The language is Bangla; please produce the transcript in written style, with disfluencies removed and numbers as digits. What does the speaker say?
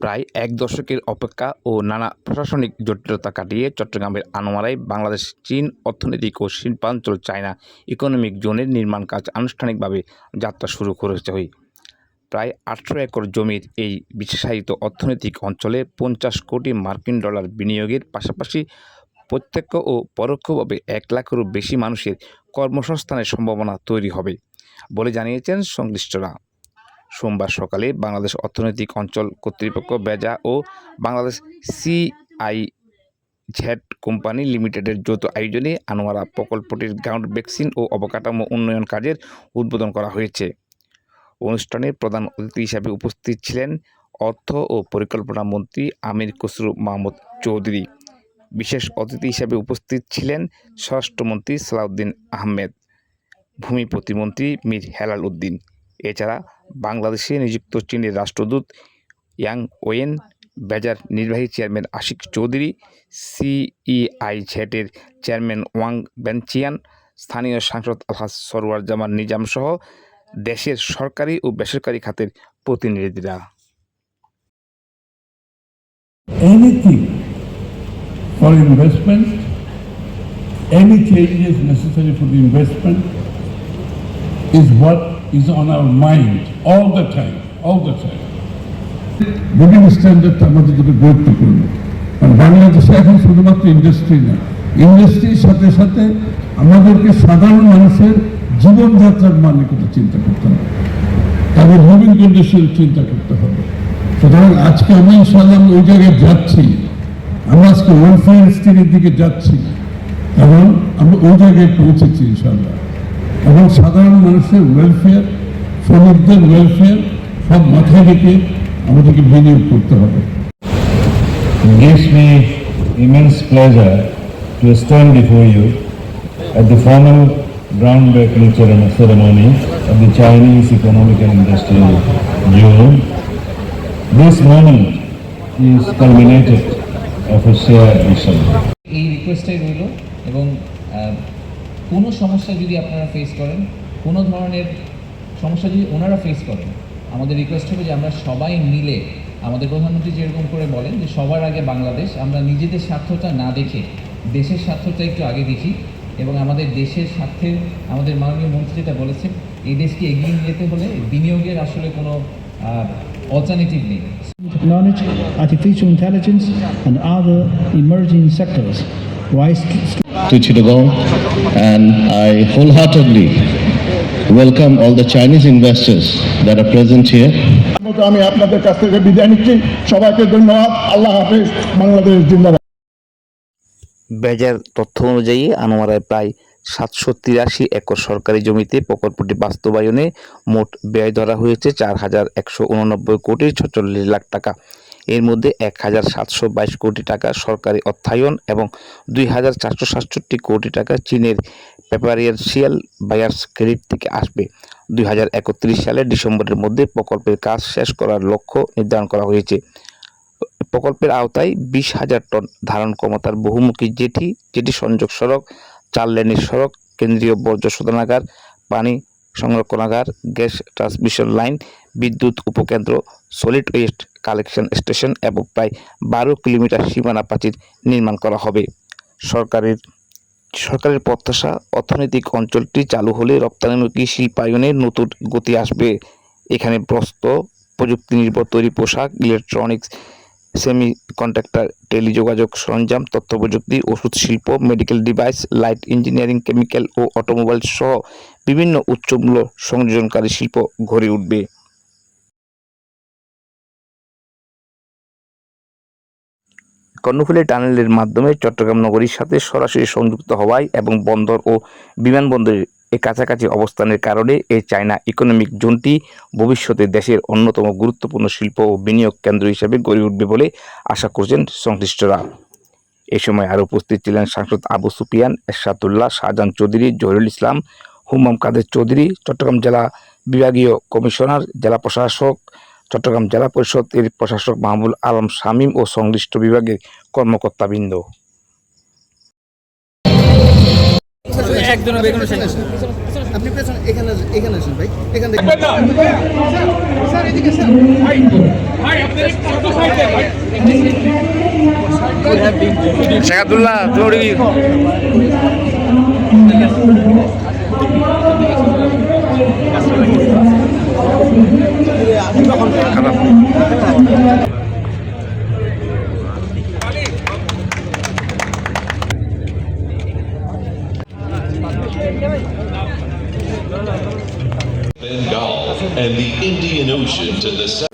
প্রায় এক দশকের অপেক্ষা ও নানা প্রশাসনিক জটিলতা কাটিয়ে চট্টগ্রামের আনোয়ারায় বাংলাদেশ-চীন অর্থনৈতিক ও শিল্পাঞ্চল চায়না ইকোনমিক জোনের নির্মাণ কাজ আনুষ্ঠানিকভাবে যাত্রা শুরু করেছে। প্রায় ৮০০ একর জমির এই বিশেষায়িত অর্থনৈতিক অঞ্চলে ৫০ কোটি মার্কিন ডলার বিনিয়োগের পাশাপাশি প্রত্যক্ষ ও পরোক্ষভাবে ১ লাখেরও বেশি মানুষের কর্মসংস্থানের সম্ভাবনা তৈরি হবে বলে জানিয়েছেন সংশ্লিষ্টরা। সোমবার সকালে বাংলাদেশ অর্থনৈতিক অঞ্চল কর্তৃপক্ষ বেজা ও বাংলাদেশ সিআইজেড কোম্পানি লিমিটেডের যৌথ আয়োজনে আনোয়ারা প্রকল্পটির গ্রাউন্ড ব্রেকিং ও অবকাঠামো উন্নয়ন কাজের উদ্বোধন করা হয়েছে। অনুষ্ঠানে প্রধান অতিথি হিসেবে উপস্থিত ছিলেন অর্থ ও পরিকল্পনা মন্ত্রী আমির খসরু মাহমুদ চৌধুরী। বিশেষ অতিথি হিসেবে উপস্থিত ছিলেন স্বরাষ্ট্রমন্ত্রী সালাউদ্দিন আহমেদ, ভূমি প্রতিমন্ত্রী মীর হেলাল উদ্দিন। এছাড়া বাংলাদেশে নিযুক্ত চীনের রাষ্ট্রদূত ইয়াং ওয়েন, বেজার নির্বাহী চেয়ারম্যান আশিক চৌধুরী, সিইআইজেডের চেয়ারম্যান ওয়াং বেনচিয়ান, স্থানীয় সাংসদ আলহাজ সরওয়ার জামান নিজাম সহ দেশের সরকারি ও বেসরকারি খাতের প্রতিনিধিরা। Anything for investment, any changes necessary for the investment is what is on our mind all the time. Living standard আমাদের জন্য গুরুত্বপূর্ণ। আর বাংলাদেশে এখন শুধুমাত্র ইন্ডাস্ট্রি না, ইন্ডাস্ট্রির সাথে সাথে আমাদেরকে সাধারণ মানুষের জীবনযাত্রার মানের কথা চিন্তা করতে হবে, তাদের লিভিং কন্ডিশন চিন্তা করতে হবে। সুতরাং আজকে আমি ইনশাআল্লাহ ওই জায়গায় যাচ্ছি, আমরা আজকে ওয়েলফেয়ার স্টেটের দিকে যাচ্ছি, এবং আমরা ওই জায়গায় পৌঁছেছি ইনশাআল্লাহ। এবং সাধারণ মানুষের ওয়েলফেয়ার, শ্রমিকদের ওয়েলফেয়ার সব মাথায় রেখে আমাদেরকে বিনিয়োগ করতে হবে। It gives me immense pleasure to stand before you at the formal groundbreaking ceremony of the Chinese Economic and Industrial Zone. This moment is culminated of a shared vision. এই রিকোয়েস্টটাই রইল, এবং কোনো সমস্যা যদি আপনারা ফেস করেন, কোনো ধরনের সমস্যা যদি ওনারা ফেস করেন, আমাদের রিকোয়েস্ট হবে যে আমরা সবাই মিলে, আমাদের প্রধানমন্ত্রী যেরকম করে বলেন যে সবার আগে বাংলাদেশ, আমরা নিজেদের স্বার্থটা না দেখে দেশের স্বার্থটা একটু আগে দেখি, এবং আমাদের দেশের স্বার্থে আমাদের মাননীয় মন্ত্রী যেটা বলেছেন, এই দেশকে এগিয়ে নিয়ে যেতে হলে বিনিয়োগের আসলে কোনো অল্টারনেটিভ নেই। Technology, artificial intelligence, and other emerging sectors. To Chittagong, and I wholeheartedly welcome all the Chinese investors that are present here. আমি আপনাদের কাছ থেকে বিদায় নিচ্ছি, সবাইকে ধন্যবাদ। আল্লাহ হাফেজ, বাংলাদেশ জিন্দাবাদ। বেজার তথ্য অনুযায়ী আনোয়ারায় প্রায় ৭৮৩ একর সরকারি জমিতে প্রকল্পটি বাস্তবায়নে মোট ব্যয় ধরা হয়েছে ৪,১৮৯ কোটি ৪৬ লাখ টাকা। এর মধ্যে ১,৭২২ কোটি টাকা সরকারি অর্থায়ন এবং ২,৪৬৭ কোটি টাকা চীনের প্রেফারেন্সিয়াল বায়ার্স ক্রেডিট থেকে আসবে। ২০৩১ সালের ডিসেম্বরের মধ্যে প্রকল্পের কাজ শেষ করার লক্ষ্য নির্ধারণ করা হয়েছে। প্রকল্পের আওতায় ২০,০০০ টন ধারণ ক্ষমতার বহুমুখী জেটি সংযোগ সড়ক, ৪ লেনের সড়ক, কেন্দ্রীয় বর্জ্য শোধনাগার, পানি সংরক্ষণাগার, গ্যাস ট্রান্সমিশন লাইন, বিদ্যুৎ উপকেন্দ্র, সলিড ওয়েস্ট কালেকশন স্টেশন এবং প্রায় ১২ কিলোমিটার সীমানা প্রাচীর নির্মাণ করা হবে। সরকারের প্রত্যাশা, অর্থনৈতিক অঞ্চলটি চালু হলে রপ্তানিমুখী শিল্পায়নে নতুন গতি আসবে। এখানে বস্ত্র, প্রযুক্তি নির্ভর তৈরি পোশাক, ইলেকট্রনিক্স, সেমি কন্ডাক্টর, টেলিযোগাযোগ সরঞ্জাম, তথ্য প্রযুক্তি, ওষুধ শিল্প, medical device, light engineering, chemical ও অটোমোবাইল সহ বিভিন্ন উচ্চমূল্য সংযোজনকারী শিল্প গড়ে উঠবে। কর্ণফুলী টানেলের মাধ্যমে চট্টগ্রাম নগরীর সাথে সরাসরি সংযুক্ত হওয়ায় এবং বন্দর ও বিমানবন্দরের কাছাকাছি অবস্থানের কারণে এই চায়না ইকোনমিক জোনটি ভবিষ্যতে দেশের অন্যতম গুরুত্বপূর্ণ শিল্প ও বিনিয়োগ কেন্দ্র হিসেবে গড়ে উঠবে বলে আশা করছেন সংশ্লিষ্টরা। এ সময় আরও উপস্থিত ছিলেন সাংসদ আবু সুফিয়ান, এরশাদুল্লাহ, শাহজাহান চৌধুরী, জহিরুল ইসলাম, হুমাম কাদের চৌধুরী, চট্টগ্রাম জেলা বিভাগীয় কমিশনার, জেলা প্রশাসক, চট্টগ্রাম জেলা পরিষদ এর প্রশাসক মাহমুদুল আলম শামীম ও সংশ্লিষ্ট বিভাগের কর্মকর্তাবৃন্দ। একজনের বেগুনের সাইজ আপনি পেছনে এখানে এখানে আসেন ভাই এখান থেকে শেখ আব্দুল্লাহ তুমি Bengal and the Indian Ocean to the south.